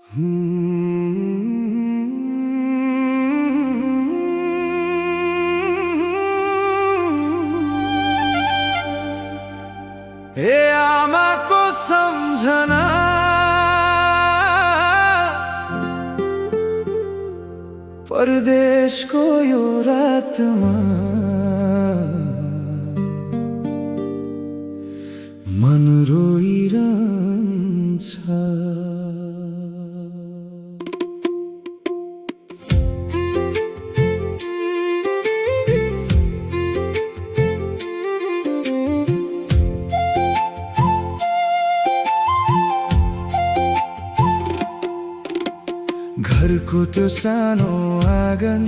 ए आमाको सम्झना परदेशको यो रातमा मन रोइरहन्छ। घरको त्यो सानो आँगन,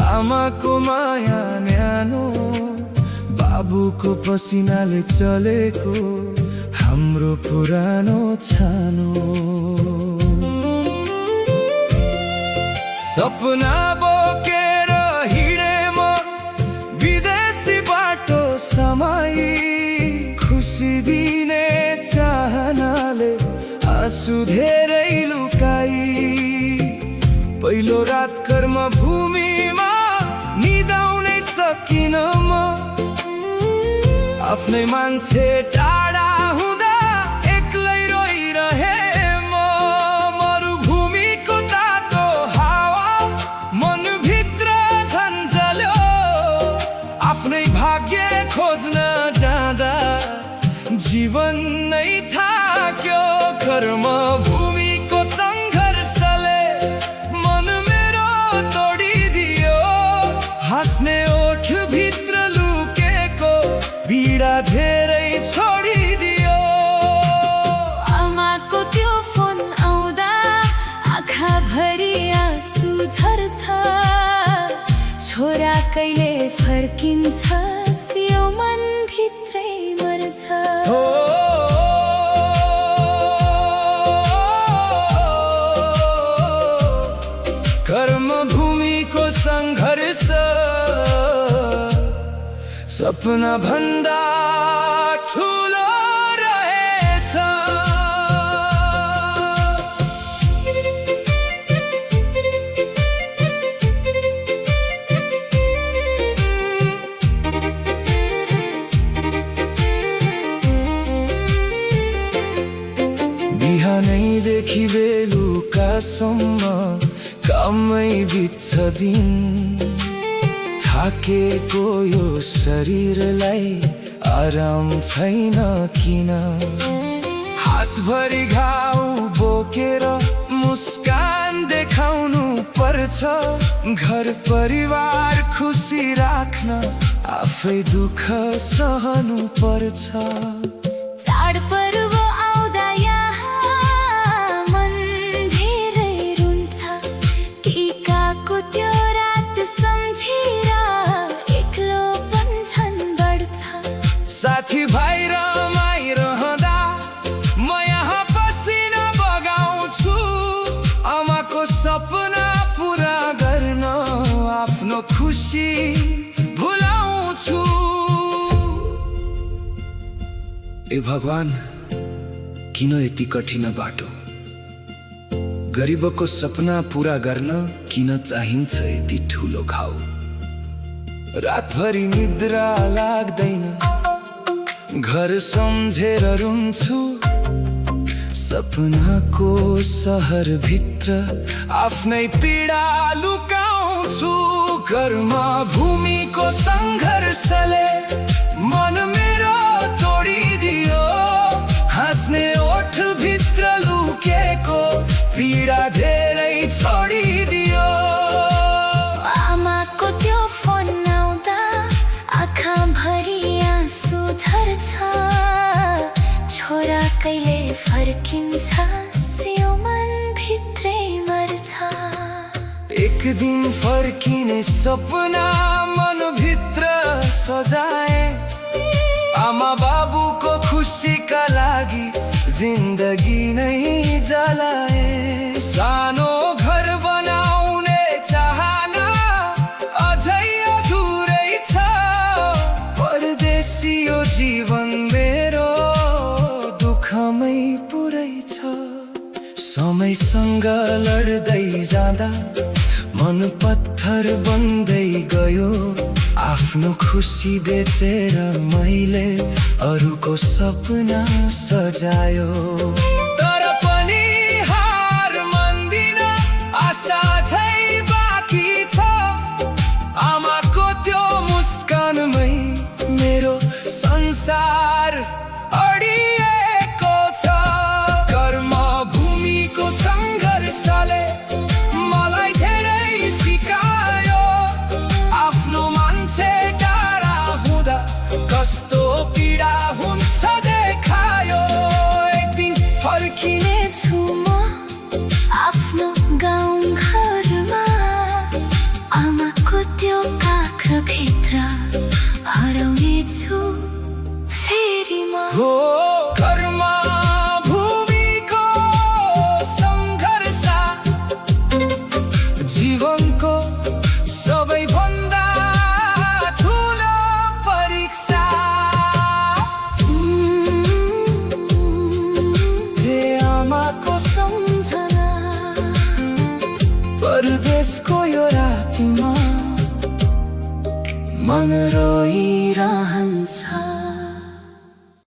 आमाको माया न्यानो, बाबुको पसिनाले चलेको हाम्रो पुरानो छानो। सपना बोकेर हिँडे म विदेशी बाटो समाई, खुसी दिने चाहनाले आँसु धेरै लुकाई। पहिलो रात कर्म भूमिमा निदाउनै सकिन म, आफ्नै मान्छे टाढा हुँदा एक्लै रोइरहे म। मरुभूमिको तातो हावा मनभित्र झन्झल्यो, आफ्नै भाग्य खोज्न जाँदा जीवन नै थाक्यो। कर्म भूमिको सङ्घर्षले मन मेरो तोडिदियो, हाँस्ने ओठ भित्र लुकेको पीडा धेरै छोडिदियो। आमाको त्यो फोन आउँदा आँखाभरि आँसु झर्छ, छोरा कहिले फर्किन्छ यो मन भित्रै मर्छ। कर्म भूमिको सङ्घर्ष सपना भन्दा ठुलो रहेछ। बिहानैदेखि बेलुकासम्म काममै बित्छ दिन, थाकेको यो शरीरलाई आराम छैन किन। हातभरि घाउ बोकेर मुस्कान देखाउनु पर्छ, घर परिवार खुसी राख्न आफै दुःख सहनु पर्छ। चाडपर्व आउँदा यहाँ मन धेरै रुन्छ, टीकाको त्यो रात सम्झेर एक्लोपन झन् बढ्छ। साथी भाइ रमाइरहँदा म यहाँ पसिना बगाउँछु, आमाको सपना पुरा गर्न आफ्नो खुसी भुलाउँछु। ए भगवान, किन यति कठिन बाटो? गरिबको सपना पुरा गर्न किन चाहिन्छ यति ठुलो घाउ? रातभरि निद्रा लाग्दैन, घर सम्झेर रुन्छु, सपनाको सहर भित्र आफ्नै पीडा लुकाउँछु। कर्म भूमिको सङ्घर्षले मन मेरो तोडिदियो, हाँस्ने ओठ भित्र लुकेको पीडा धेरै छोडिदियो। आमाको त्यो फोन आउँदा आँखाभरि आँसु झर्छ, छोरा कहिले फर्किन्छ यो मन भित्रै मर्छ। एक दिन फर्किने सपना मन भित्र सजाए, आमा बाबुको खुसीका लागि जिन्दगी नै जलाए। सानो घर बनाउने चाहना अझै अधुरै छ, परदेशी यो जीवन मेरो दुःखमै पुरै छ। समयसँग लड्दै जाँदा मन पत्थर बन्दै गयो। आफ्नो खुसी बेचेर मैले अरूको सपना सजायो। तर पनि हार मान्दिन, आशा झै बाँकी छ। आमाको त्यो मुस्कानमै मेरो संसार अडिएको छ। कर्मभूमिको सङ्घर्षले मलाई धेरै सिकायो। आफ्नो मान्छे टाढा हुँदा कस्तो पीडा हुन्छ देखायो। एक दिन फर्किनेछु म आफ्नो गाउँ घरमा, आमाको त्यो काखभित्र हराउनेछु फेरि म। हो कर्मभूमिको सङ्घर्ष जीवनको सबैभन्दा ठुलो परीक्षा। हे आमाको सम्झना परदेशको यो रातिमा मन रोइरहन्छ।